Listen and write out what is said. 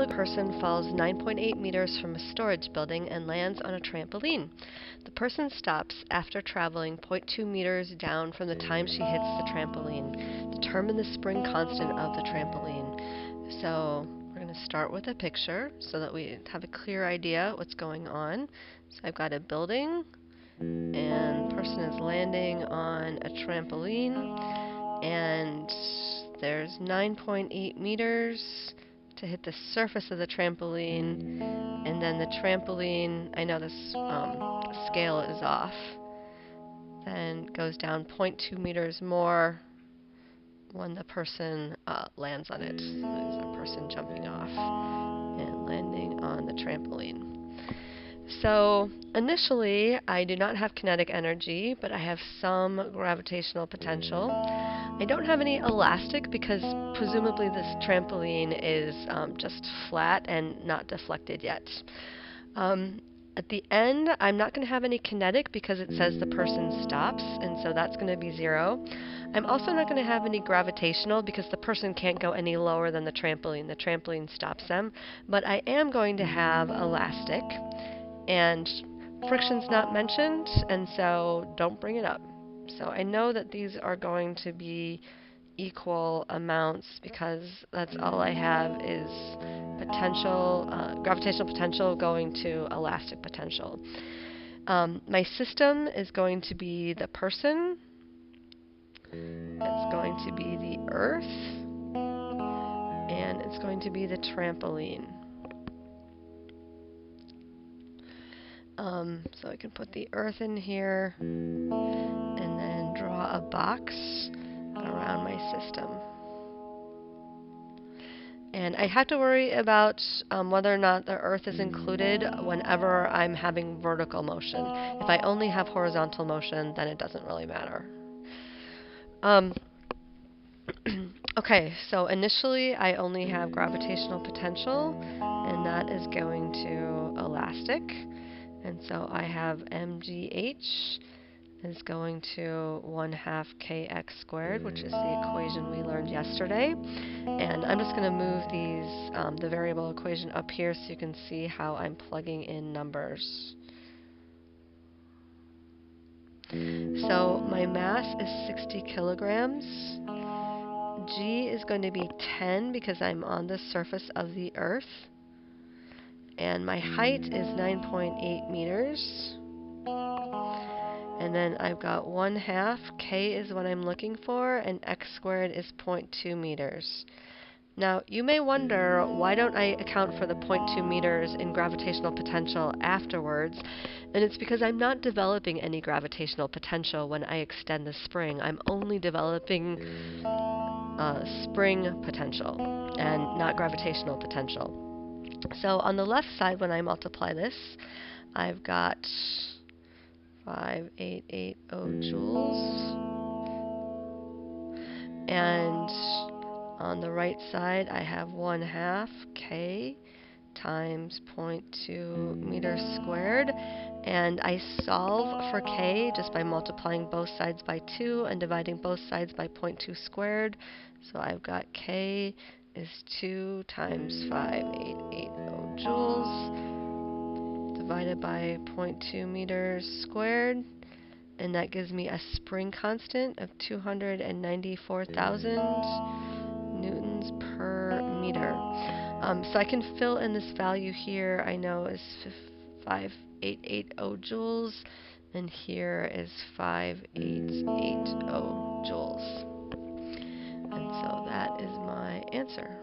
while ago, a person falls 9.8 meters from a storage building and lands on a trampoline. The person stops after traveling 0.2 meters down from the time she hits the trampoline. Determine the spring constant of the trampoline. So we're going to start with a picture so that we have a clear idea what's going on. So I've got a building, and the person is landing on a trampoline, and there's 9.8 meters to hit the surface of the trampoline, and then the trampoline, I know this scale is off, then goes down 0.2 meters more when the person lands on it. So there's a person jumping off and landing on the trampoline. So initially, I do not have kinetic energy, but I have some gravitational potential. I don't have any elastic because presumably this trampoline is just flat and not deflected yet. At the end, I'm not going to have any kinetic because it says the person stops, and so that's going to be 0. I'm also not going to have any gravitational because the person can't go any lower than the trampoline. The trampoline stops them. But I am going to have elastic, and friction's not mentioned, and so don't bring it up. So I know that these are going to be equal amounts because that's all I have is potential, gravitational potential going to elastic potential. My system is going to be the person, it's going to be the earth, and it's going to be the trampoline. So I can put the earth in here and then draw a box around my system. And I have to worry about whether or not the earth is included whenever I'm having vertical motion. If I only have horizontal motion, then it doesn't really matter. Okay, so initially I only have gravitational potential, and that is going to elastic. And so I have mgh is going to 1/2 kx squared, which is the equation we learned yesterday. And I'm just going to move these, the variable equation up here so you can see how I'm plugging in numbers. So my mass is 60 kilograms. G is going to be 10 because I'm on the surface of the Earth. And my height is 9.8 meters. And then I've got 1/2, k is what I'm looking for, and x squared is 0.2 meters. Now, you may wonder, why don't I account for the 0.2 meters in gravitational potential afterwards? And it's because I'm not developing any gravitational potential when I extend the spring. I'm only developing spring potential and not gravitational potential. So on the left side, when I multiply this, I've got 5880 joules. And on the right side, I have 1/2 k times 0.2 meters squared. And I solve for k just by multiplying both sides by 2 and dividing both sides by 0.2 squared. So I've got k is 2 times 5880 joules divided by 0.2 meters squared, and that gives me a spring constant of 294,000 newtons per meter. So I can fill in this value here. I know is 5880 joules, and here is 5880 joules. And so that is my answer.